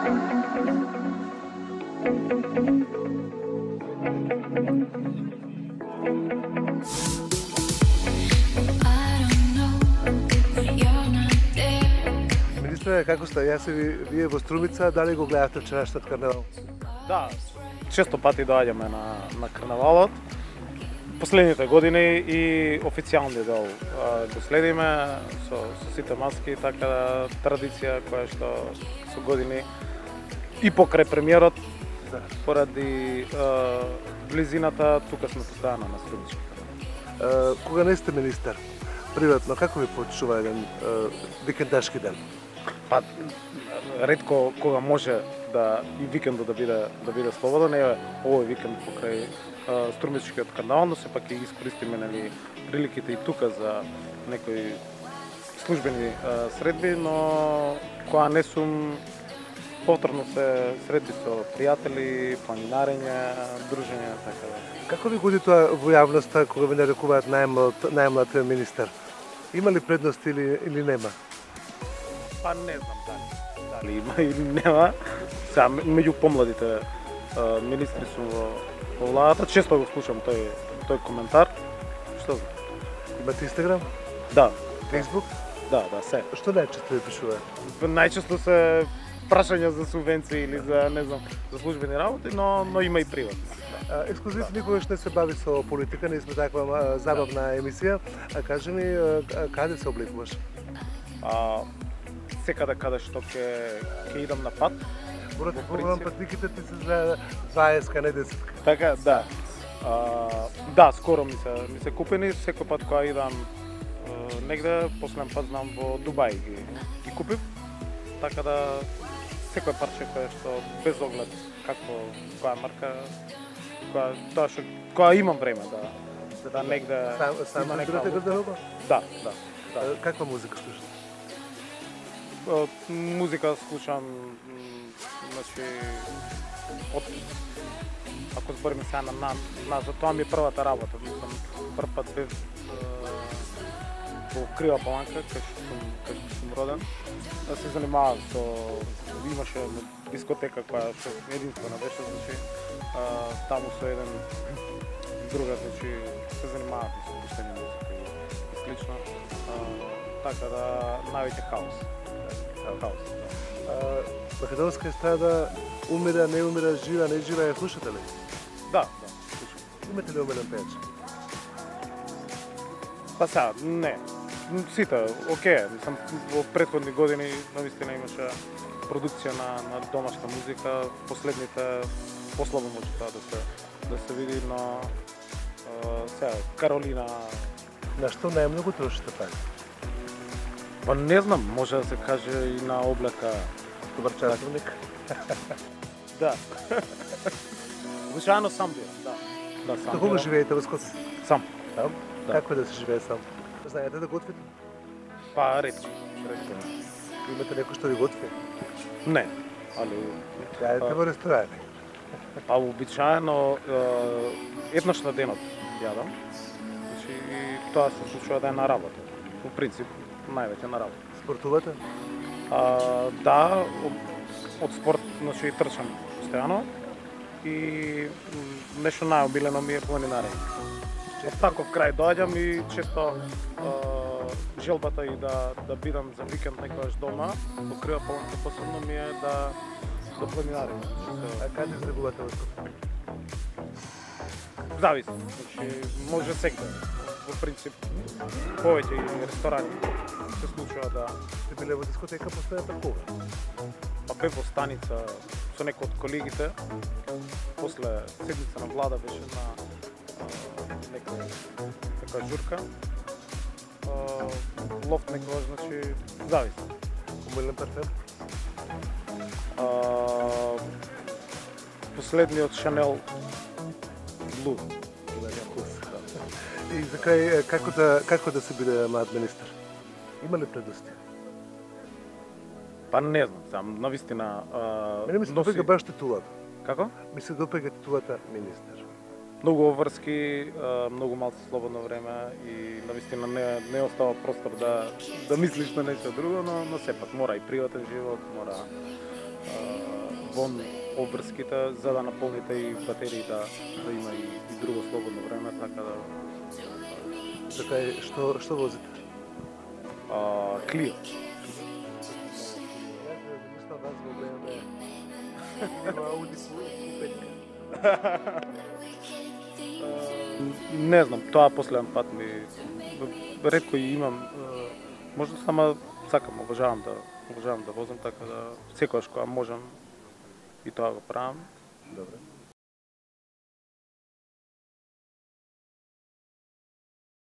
Министре, како сте? Јас и вие во Струмица, дали го гледавте вчерашниот карнавал? Да, често пати доаѓаме на карнавалот. Последните години и официјалниот дел го следиме со сите маски, така традиција која што со години и покрај премиерот, поради близината, тука сме постојано на Струмичка. Кога не сте министер, приватно, како ви почува еден викендашки ден? Па, ретко кога може да и викендот да биде слободен, е овој викенд покрај Струмичкиот карнавал, но сепак ќе искористиме приликите и тука за некои службени средби, но кога не сум, повторно се средби со пријатели, планинарење, дружење, така да. Како ви годи тоа во јавноста кога ви нарекуваат најмлад министер? Има ли предности или нема? Па не знам дали има или нема. Сега меѓу помладите министри сум во владата, често го слушам тој коментар. Што знам? Имате Инстаграм? Да. Фейсбук? Да, се. Што најчесто ви пишуваат? Најчесто се прашања за субвенции или за не знам, за службени работи, но има и приватни. Ексклузив никогаш не се бави со политика, ние сме таква забавна емисија. А кажи ми, каде се обликуваш? Секаде каде што ќе идам на пат. Морате погledам патниките ти се за 20, не 10. Така, да. Да, скоро ми се купени, секој пат кога идам негде, последен пат знам во Дубај ги купив. Така да секој парче кое што без оглед која марка, која имам време да негде Сам избирате гардероба? Да. Каква музика слушате? Музика слушам, значи, ако збориме сега за тоа ми е првата работа. Мислам, прв пат бев во Крива Паланка, кај што сум роден. Да се занимавам имаше дискотека која што единствена беше, значи, таму со еден другар, значи, се занимавав со пуштење музика и слично. Така да, највеќе хаос. Македонска естрада умира, не умира, жива, не жива, ја слушате ли? Да, слушам. Имате ли омилен пејач? Па сега, не. Сите, окей, мислам, во претходни години навистина имаше продукција на домашна музика, последните послабо може тоа да се види, но сега Каролина. На што најмногу трошите пари? Па не знам, може да се каже и на облека. Добар часовник? Да. Обичаено сам бил, да. До кога живеете во Скопје? Сам. Сам? Да. Како е да се живее сам? Знаете да готвите? Па ретко. Имате некој што ви готви? Не, али... Јадете во ресторани? Па обичаено еднаш на денот јадам. Значи тоа се случува да е на работа. По принцип, највеќе на работа. Спортувате? Да, од спорт, значи трчам постојано и нешто најобилено ми е планинарење. Од таков крај доаѓам и често желбата и да бидам за викенд некогаш дома, во Крива Паланка посебно ми е да планинарам. А каде излегувате во Скопје? Зависи, значи може секде. Во принцип, повеќе и ресторани се случува да... Сте биле во дискотека последната кога? Па бев во станица со некој од колегите, после седница на влада беше на некоја журка. Лофт некоја, значи, зависи. Омилен парфем? Последниот Шанел Блу. И за крај, како да се биде млад министер? Има ли предности? Па не знам, сам навистина Мене ми се допега баш титулата. Како? Ми се допега титулата министер. Многу обврски, многу малку слободно време и навистина не остава простор да мислиш на нешто друго, но сепак мора и приватен живот, мора вон обврските за да наполните и батериите, да има и друго слободно време, така да Така и што возите? Клио. Јас мислам вас во BMW. Има Audi Q5. Не знам, тоа последен пат ми ретко и имам, може само сакам, обожавам да возам, така да секогаш кога можам и тоа го правам. Добре.